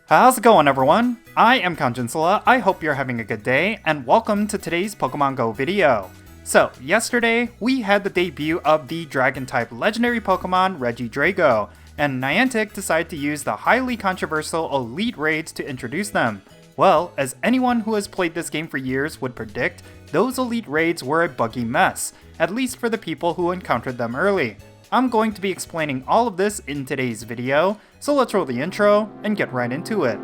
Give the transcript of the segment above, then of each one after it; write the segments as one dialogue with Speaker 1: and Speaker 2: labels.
Speaker 1: How's it going, everyone? I am Jinsula. I hope you're having a good day, and welcome to today's Pokemon Go video. So, yesterday, we had the debut of the Dragon-type legendary Pokemon Regidrago, and Niantic decided to use the highly controversial Elite Raids to introduce them. Well, as anyone who has played this game for years would predict, those Elite Raids were a buggy mess, at least for the people who encountered them early. I'm going to be explaining all of this in today's video, so let's roll the intro and get right into it.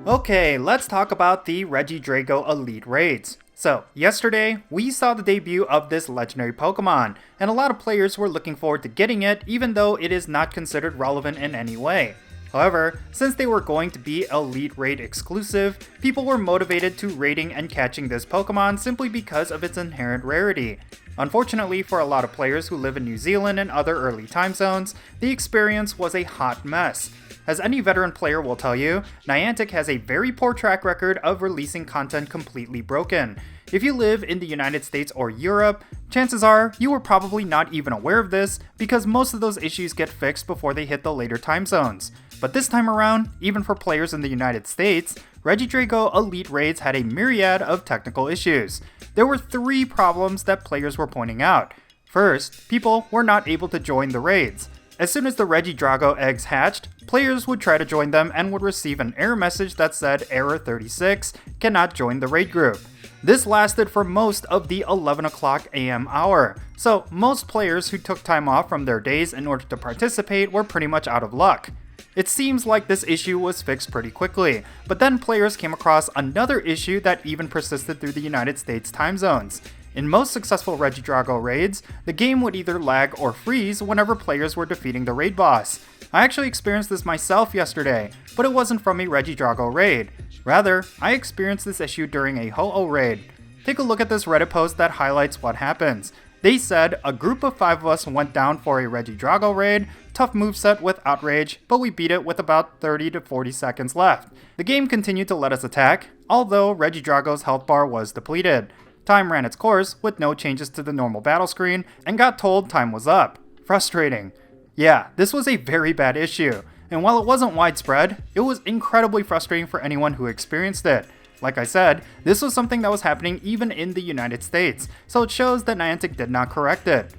Speaker 1: Okay, let's talk about the Regidrago Elite Raids. So, yesterday, we saw the debut of this legendary Pokemon, and a lot of players were looking forward to getting it even though it is not considered relevant in any way. However, since they were going to be Elite Raid exclusive, people were motivated to raiding and catching this Pokemon simply because of its inherent rarity. Unfortunately for a lot of players who live in New Zealand and other early time zones, the experience was a hot mess. As any veteran player will tell you, Niantic has a very poor track record of releasing content completely broken. If you live in the United States or Europe, chances are you were probably not even aware of this because most of those issues get fixed before they hit the later time zones. But this time around, even for players in the United States, Regidrago Elite Raids had a myriad of technical issues. There were 3 problems that players were pointing out. First, people were not able to join the raids. As soon as the Regidrago eggs hatched, players would try to join them and would receive an error message that said Error 36, cannot join the raid group. This lasted for most of the 11 o'clock AM hour, so most players who took time off from their days in order to participate were pretty much out of luck. It seems like this issue was fixed pretty quickly, but then players came across another issue that even persisted through the United States time zones. In most successful Regidrago raids, the game would either lag or freeze whenever players were defeating the raid boss. I actually experienced this myself yesterday, but it wasn't from a Regidrago raid. Rather, I experienced this issue during a Ho-Oh raid. Take a look at this Reddit post that highlights what happens. They said, a group of 5 of us went down for a Regidrago raid, tough moveset with Outrage, but we beat it with about 30 to 40 seconds left. The game continued to let us attack, although Regidrago's health bar was depleted. Time ran its course with no changes to the normal battle screen and got told time was up. Frustrating. Yeah, this was a very bad issue, and while it wasn't widespread, it was incredibly frustrating for anyone who experienced it. Like I said, this was something that was happening even in the United States, so it shows that Niantic did not correct it.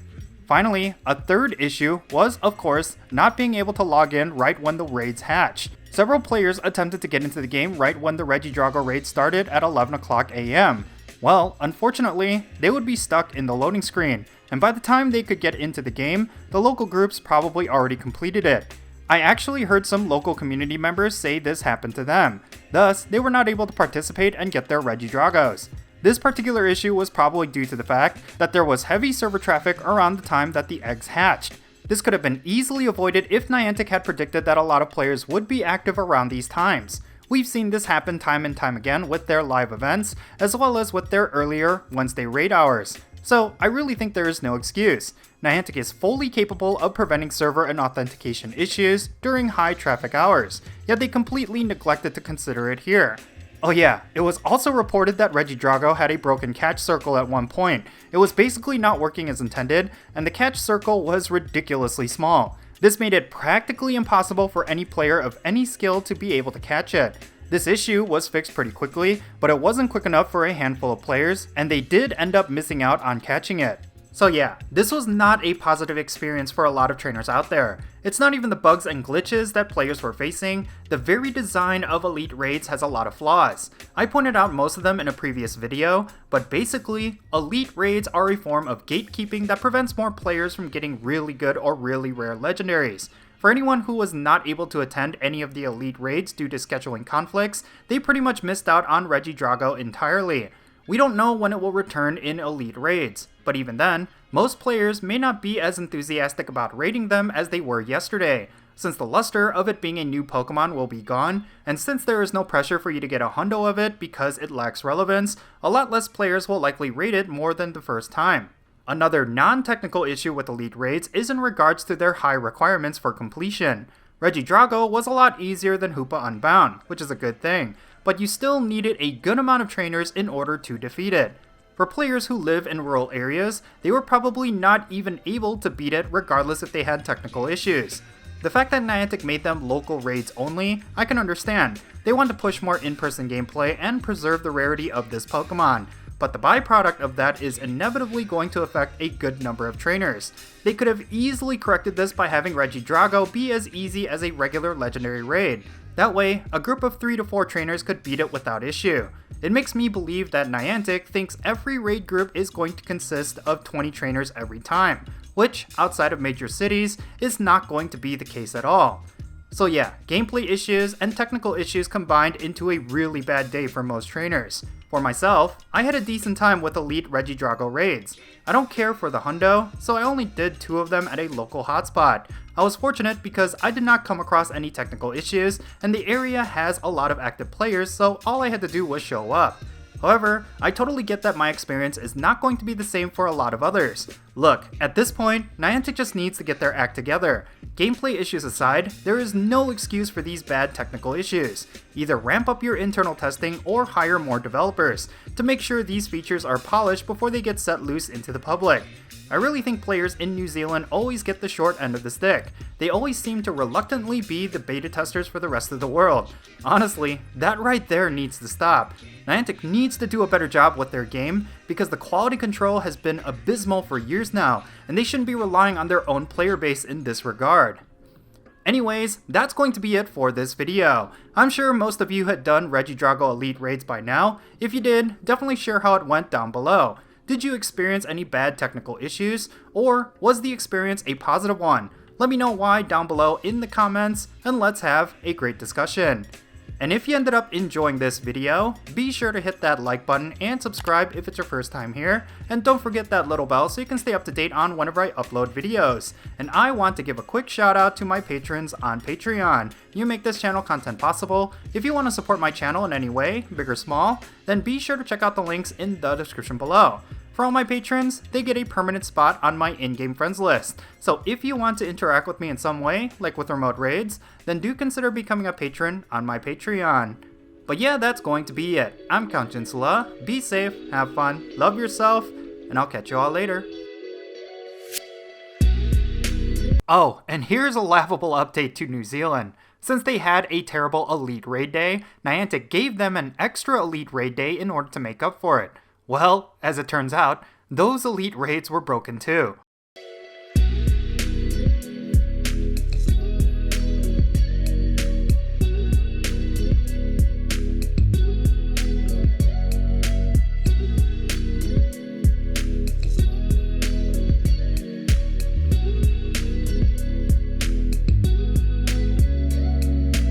Speaker 1: Finally, a third issue was, of course, not being able to log in right when the raids hatched. Several players attempted to get into the game right when the Regidrago raid started at 11 o'clock AM. Well, unfortunately, they would be stuck in the loading screen, and by the time they could get into the game, the local groups probably already completed it. I actually heard some local community members say this happened to them, thus they were not able to participate and get their Regidragos. This particular issue was probably due to the fact that there was heavy server traffic around the time that the eggs hatched. This could have been easily avoided if Niantic had predicted that a lot of players would be active around these times. We've seen this happen time and time again with their live events, as well as with their earlier Wednesday raid hours. So I really think there is no excuse. Niantic is fully capable of preventing server and authentication issues during high traffic hours, yet they completely neglected to consider it here. Oh yeah, it was also reported that Regidrago had a broken catch circle at one point. It was basically not working as intended, and the catch circle was ridiculously small. This made it practically impossible for any player of any skill to be able to catch it. This issue was fixed pretty quickly, but it wasn't quick enough for a handful of players, and they did end up missing out on catching it. So yeah, this was not a positive experience for a lot of trainers out there. It's not even the bugs and glitches that players were facing, the very design of Elite Raids has a lot of flaws. I pointed out most of them in a previous video, but basically, Elite Raids are a form of gatekeeping that prevents more players from getting really good or really rare legendaries. For anyone who was not able to attend any of the Elite Raids due to scheduling conflicts, they pretty much missed out on Regidrago entirely. We don't know when it will return in Elite Raids, but even then, most players may not be as enthusiastic about raiding them as they were yesterday, since the luster of it being a new Pokemon will be gone, and since there is no pressure for you to get a hundo of it because it lacks relevance, a lot less players will likely raid it more than the first time. Another non-technical issue with Elite Raids is in regards to their high requirements for completion. Regidrago was a lot easier than Hoopa Unbound, which is a good thing, but you still needed a good amount of trainers in order to defeat it. For players who live in rural areas, they were probably not even able to beat it regardless if they had technical issues. The fact that Niantic made them local raids only, I can understand. They want to push more in-person gameplay and preserve the rarity of this Pokemon, but the byproduct of that is inevitably going to affect a good number of trainers. They could have easily corrected this by having Regidrago be as easy as a regular legendary raid. That way, a group of 3 to 4 trainers could beat it without issue. It makes me believe that Niantic thinks every raid group is going to consist of 20 trainers every time, which, outside of major cities, is not going to be the case at all. So yeah, gameplay issues and technical issues combined into a really bad day for most trainers. For myself, I had a decent time with Elite Regidrago raids. I don't care for the hundo, so I only did 2 of them at a local hotspot. I was fortunate because I did not come across any technical issues, and the area has a lot of active players, so all I had to do was show up. However, I totally get that my experience is not going to be the same for a lot of others. Look, at this point, Niantic just needs to get their act together. Gameplay issues aside, there is no excuse for these bad technical issues. Either ramp up your internal testing or hire more developers to make sure these features are polished before they get set loose into the public. I really think players in New Zealand always get the short end of the stick. They always seem to reluctantly be the beta testers for the rest of the world. Honestly, that right there needs to stop. Niantic needs to do a better job with their game because the quality control has been abysmal for years now, and they shouldn't be relying on their own player base in this regard. Anyways, that's going to be it for this video. I'm sure most of you had done Regidrago Elite raids by now. If you did, definitely share how it went down below. Did you experience any bad technical issues, or was the experience a positive one? Let me know why down below in the comments, and let's have a great discussion. And if you ended up enjoying this video, be sure to hit that like button and subscribe if it's your first time here, and don't forget that little bell so you can stay up to date on whenever I upload videos. And I want to give a quick shout out to my patrons on Patreon. You make this channel content possible. If you want to support my channel in any way, big or small, then be sure to check out the links in the description below. For all my patrons, they get a permanent spot on my in-game friends list. So if you want to interact with me in some way, like with remote raids, then do consider becoming a patron on my Patreon. But yeah, that's going to be it. I'm Count Jinsula. Be safe, have fun, love yourself, and I'll catch you all later. Oh, and here's a laughable update to New Zealand. Since they had a terrible Elite Raid Day, Niantic gave them an extra Elite Raid Day in order to make up for it. Well, as it turns out, those Elite raids were broken too.